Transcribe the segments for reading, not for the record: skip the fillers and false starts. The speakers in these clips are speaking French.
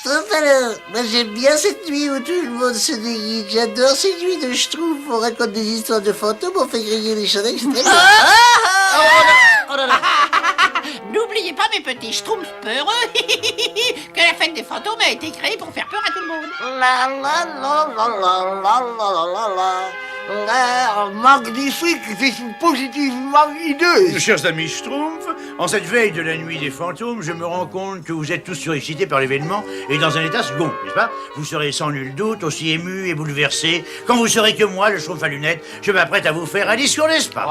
Schtroumpf, alors, moi j'aime bien cette nuit où tout le monde se déguise. J'adore ces nuits de Schtroumpf. On raconte des histoires de fantômes, on fait griller les chandelles, c'est très bien. Oh là là. N'oubliez pas, mes petits schtroumpfs peureux, que la fête des fantômes a été créée pour faire peur à tout le monde. La la la la la la la la la. Magnifique, c'est positivement hideux. Chers amis Schtroumpf, en cette veille de la nuit des fantômes, je me rends compte que vous êtes tous surexcités par l'événement et dans un état second, n'est-ce pas? Vous serez sans nul doute aussi émus et bouleversés quand vous saurez que moi, le Schtroumpf à lunettes, je m'apprête à vous faire un discours, n'est-ce pas?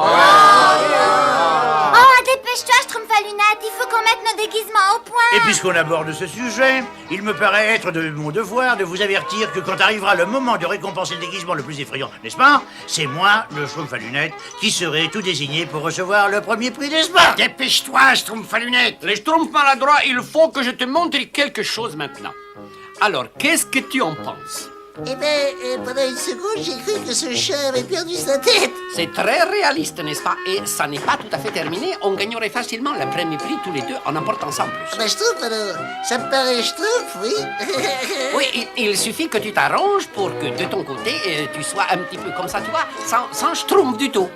Oh, dépêche-toi, Schtroumpf à lunettes, il faut qu'on mette nos déguisements au point. Et puisqu'on aborde ce sujet, il me paraît être de mon devoir de vous avertir que quand arrivera le moment de récompenser le déguisement le plus effrayant, n'est-ce pas? C'est moi, le Schtroumpf à lunettes, qui serai tout désigné pour recevoir le premier prix, n'est-ce pas? Dépêche-toi, Schtroumpf à lunettes. Les schtroumpfs maladroits, il faut que je te montre quelque chose maintenant. Alors, qu'est-ce que tu en penses? Eh ben, pendant une seconde, j'ai cru que ce chat avait perdu sa tête. C'est très réaliste, n'est-ce pas? Et ça n'est pas tout à fait terminé. On gagnerait facilement le premier prix tous les deux en emportant ça en plus. Ah ben, Schtroumpf, alors, ça me paraît Schtroumpf, oui. Oui, il suffit que tu t'arranges pour que de ton côté, tu sois un petit peu comme ça, tu vois, sans schtroumpf du tout.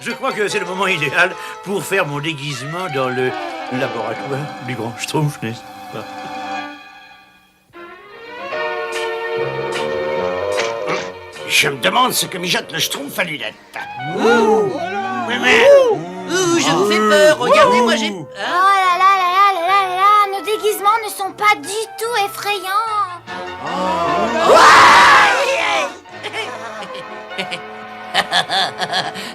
Je crois que c'est le moment idéal pour faire mon déguisement dans le laboratoire du grand Schtroumpf, n'est-ce pas? Je me demande ce que mijote le Schtroumpf à lunettes. Oh là là là là là là là, nos déguisements ne sont pas du tout effrayants.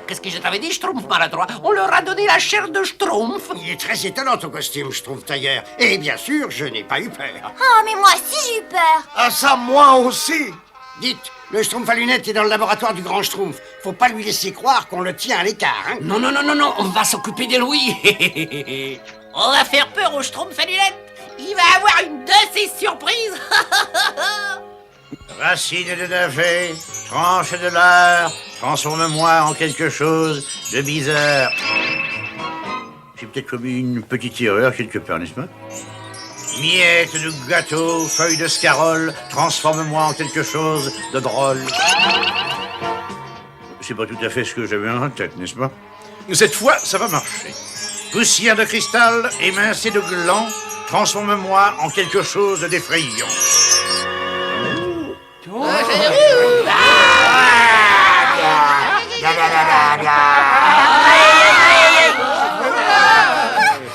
Qu'est-ce que je t'avais dit, Schtroumpf maladroit? On leur a donné la chair de Schtroumpf. Il est très étonnant ton costume, Schtroumpf tailleur. Et bien sûr, je n'ai pas eu peur. Oh, mais moi aussi j'ai eu peur. Ah, ça, moi aussi. Dites, le Schtroumpf à lunettes est dans le laboratoire du grand Schtroumpf. Faut pas lui laisser croire qu'on le tient à l'écart, hein. Non, on va s'occuper de lui. On va faire peur au Schtroumpf à lunettes. Il va avoir une de ses surprises. Racine de navet, tranche de lard, transforme-moi en quelque chose de bizarre. J'ai peut-être commis une petite erreur quelque part, n'est-ce pas? Miettes de gâteau, feuilles de scarole, transforme-moi en quelque chose de drôle. C'est pas tout à fait ce que j'avais en tête, n'est-ce pas? Cette fois, ça va marcher. Poussière de cristal, émincée de gland, transforme-moi en quelque chose d'effrayant.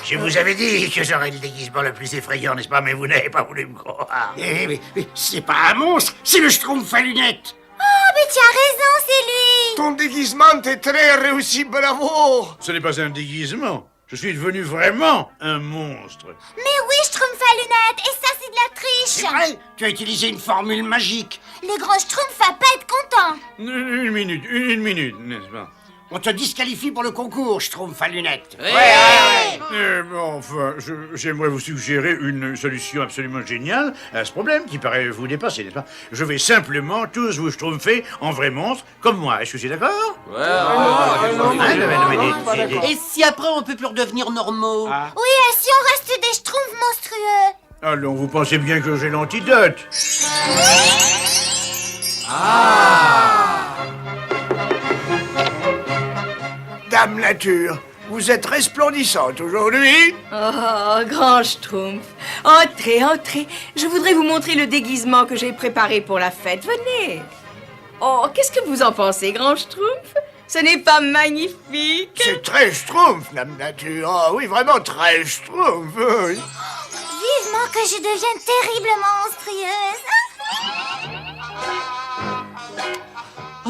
Je vous avais dit que j'aurais le déguisement le plus effrayant, n'est-ce pas? Mais vous n'avez pas voulu me croire. Mais c'est pas un monstre, c'est le Schtroumpf à lunettes. Oh, mais tu as raison, c'est lui. Ton déguisement est très réussi, bravo. Ce n'est pas un déguisement. Je suis devenu vraiment un monstre. Mais oui, Schtroumpf à lunettes, et ça c'est de la C'est triche. vrai, tu as utilisé une formule magique. Le grand Schtroumpf va pas être content. Une minute, n'est-ce pas? On te disqualifie pour le concours, Schtroumpf à lunettes. Enfin, j'aimerais vous suggérer une solution absolument géniale à ce problème qui paraît vous dépasser, n'est-ce pas? Je vais simplement tous vous schtroumpfer en vrais monstres, comme moi. Est-ce que c'est d'accord? Et si après on peut plus redevenir normaux? Oui, et si on reste des Schtroumpfs monstrueux? Alors, vous pensez bien que j'ai l'antidote? Dame Nature, vous êtes resplendissante aujourd'hui. Oh, grand Schtroumpf. Entrez, entrez. Je voudrais vous montrer le déguisement que j'ai préparé pour la fête. Venez. Oh, qu'est-ce que vous en pensez, grand Schtroumpf? Ce n'est pas magnifique? C'est très Schtroumpf, Dame Nature. Oh oui, vraiment très Schtroumpf. Oui. Vivement que je devienne terriblement monstrueuse.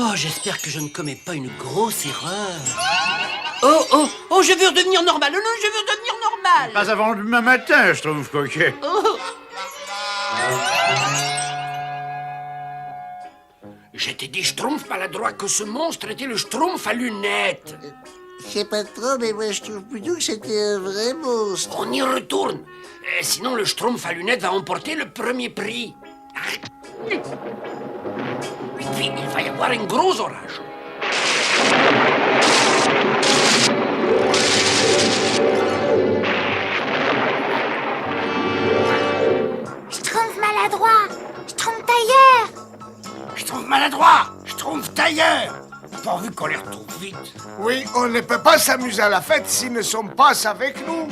Oh, j'espère que je ne commets pas une grosse erreur. Oh, je veux redevenir normal. Non, je veux redevenir normal. Pas avant demain matin, je trouve coquet. Oh. Je t'ai dit, Schtroumpf maladroit, que ce monstre était le Schtroumpf à lunettes. Je sais pas trop, mais moi je trouve plutôt que c'était un vrai monstre. On y retourne. Sinon, le Schtroumpf à lunettes va emporter le premier prix. Et puis, il va y avoir un gros orage. Schtroumpf maladroit. Schtroumpf tailleur. Je trouve maladroit. Je trouve tailleur. Pourvu qu'on les retrouve vite. Oui, on ne peut pas s'amuser à la fête s'ils ne sont pas avec nous.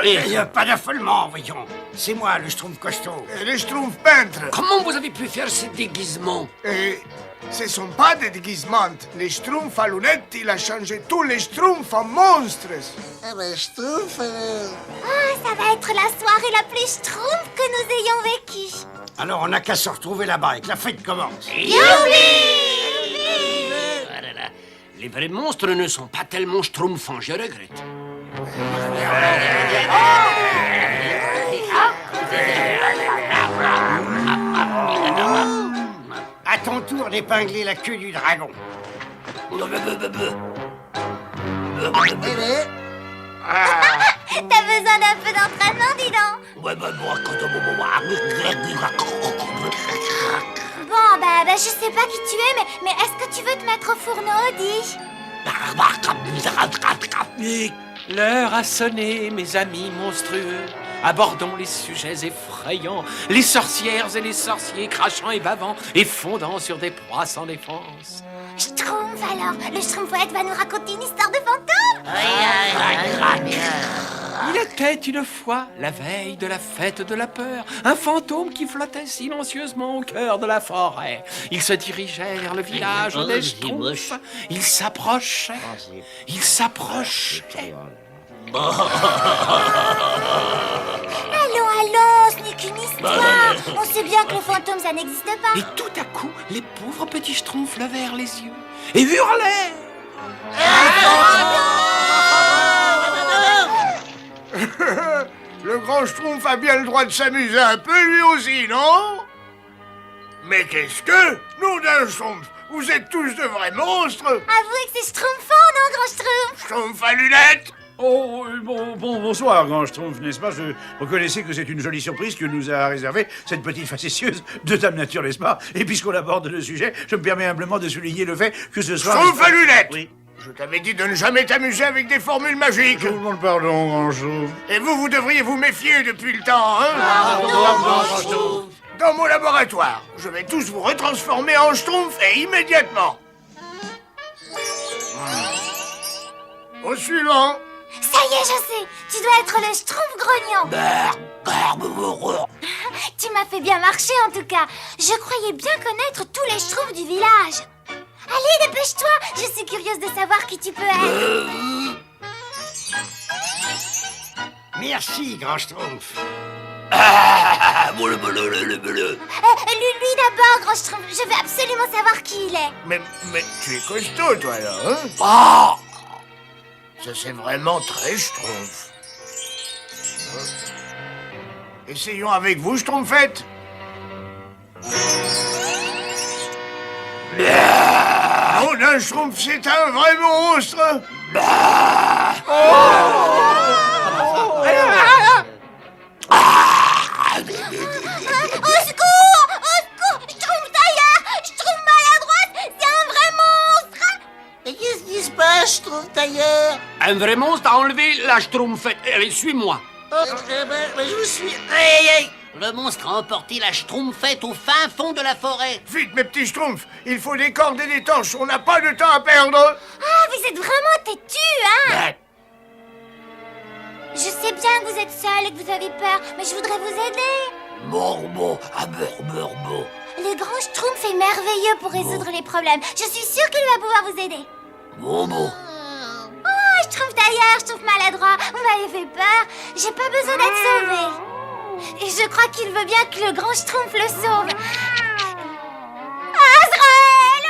Il n'y a pas d'affolement, voyons. C'est moi, le Schtroumpf costaud. Et les Schtroumpfs peintres. Comment vous avez pu faire ces déguisements? Et ce sont pas des déguisements. Les Schtroumpfs à lunettes, il a changé tous les Schtroumpfs en monstres. Ah ben, Schtroumpf, Oh, ça va être la soirée la plus Schtroumpf que nous ayons vécue. Alors on n'a qu'à se retrouver là-bas et que la fête commence. Ah là là, les vrais monstres ne sont pas tellement schtroumpfants, je regrette. À ton tour d'épingler la queue du dragon. T'as besoin d'un peu d'entraînement, dis donc. Bon, bah, je sais pas qui tu es, mais est-ce que tu veux te mettre au fourneau, dis? L'heure a sonné, mes amis monstrueux. Abordons les sujets effrayants, les sorcières et les sorciers crachant et bavant et fondant sur des proies sans défense. Schtroumpf, alors, le Schtroumpfouette va nous raconter une histoire de fantôme? Il était une fois, la veille de la fête de la peur, un fantôme qui flottait silencieusement au cœur de la forêt. Il se dirigeait vers le village des Schtroumpfs. Il s'approchait. Il s'approchait. Allons, ce n'est qu'une histoire. On sait bien que les fantômes, ça n'existe pas. Et tout à coup, les pauvres petits Schtroumpfs levèrent les yeux et hurlaient. Le grand Schtroumpf a bien le droit de s'amuser un peu lui aussi, non? Mais qu'est-ce que? Nom d'un Schtroumpf, vous êtes tous de vrais monstres. Avouez que c'est Schtroumpfant, non, grand Schtroumpf? Schtroumpf à lunettes. Oh, bonsoir, grand Schtroumpf, n'est-ce pas? Je reconnaissez que c'est une jolie surprise que nous a réservée cette petite facétieuse de Dame Nature, n'est-ce pas? Et puisqu'on aborde le sujet, je me permets humblement de souligner le fait que ce soir... Schtroumpf à lunettes. Oui. Je t'avais dit de ne jamais t'amuser avec des formules magiques. Je vous demande pardon, grand Schtroumpf. Et vous devriez vous méfier depuis le temps, hein? Dans mon laboratoire, je vais tous vous retransformer en Schtroumpf et immédiatement. Au suivant. Ça y est, je sais. Tu dois être le Schtroumpf grognon. Tu m'as fait bien marcher, en tout cas. Je croyais bien connaître tous les Schtroumpfs du village. Allez, dépêche-toi. Je suis curieuse de savoir qui tu peux être. Merci, grand Schtroumpf. Lui d'abord, grand Schtroumpf. Je veux absolument savoir qui il est. Mais tu es costaud, toi, là, hein? Ça, c'est vraiment très Schtroumpf. Essayons avec vous, Schtroumpfette. Oh, d'un Schtroumpf, c'est un vrai monstre. Au secours! Schtroumpf tailleur! Schtroumpf maladroite! C'est un vrai monstre! mais qu'est-ce qui se passe, Schtroumpf tailleur? Un vrai monstre a enlevé la Schtroumpfette. Allez, suis-moi. Ben, je vous suis... Aïe. Le monstre a emporté la Schtroumpfette au fin fond de la forêt. Vite, mes petits Schtroumpfs, il faut des cordes et des torches, on n'a pas de temps à perdre. Ah, vous êtes vraiment têtu, hein? Je sais bien que vous êtes seul et que vous avez peur, mais je voudrais vous aider. Le grand Schtroumpf est merveilleux pour résoudre les problèmes. Je suis sûre qu'il va pouvoir vous aider. Oh, Schtroumpf tailleur, Schtroumpf maladroit, vous m'avez fait peur. J'ai pas besoin d'être sauvé. Et je crois qu'il veut bien que le grand Schtroumpf le sauve. Azraël!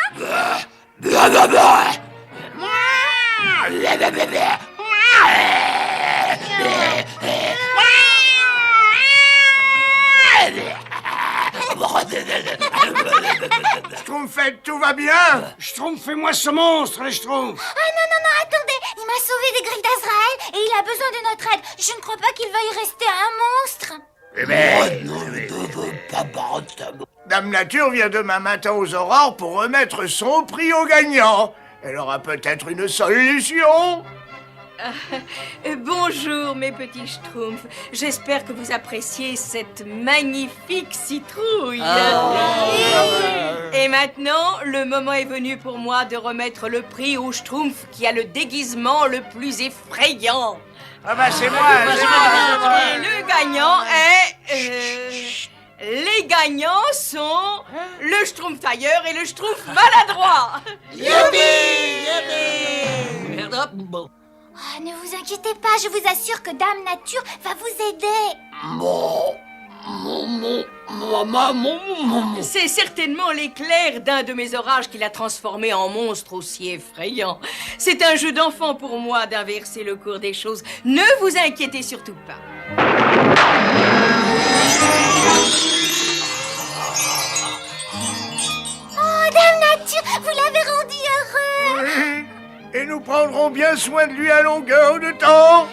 Schtroumpfette, tout va bien? Schtroumpf, fais-moi ce monstre, le Schtroumpf. Ah non, attendez. Il m'a sauvé des griffes d'Azraël et il a besoin de notre aide. Je ne crois pas qu'il veuille rester un monstre. Dame Nature vient demain matin aux aurores pour remettre son prix au gagnant. Elle aura peut-être une solution. Bonjour mes petits schtroumpfs. J'espère que vous appréciez cette magnifique citrouille. Et maintenant, le moment est venu pour moi de remettre le prix au schtroumpf qui a le déguisement le plus effrayant. Ah bah c'est moi, Et le gagnant est... les gagnants sont le schtroumpf tailleur et le schtroumpf maladroit. Oh, ne vous inquiétez pas, je vous assure que Dame Nature va vous aider. C'est certainement l'éclair d'un de mes orages qui l'a transformé en monstre aussi effrayant. C'est un jeu d'enfant pour moi d'inverser le cours des choses. Ne vous inquiétez surtout pas. Oh, Dame Nature, vous l'avez rendu heureux. Et nous prendrons bien soin de lui à longueur de temps.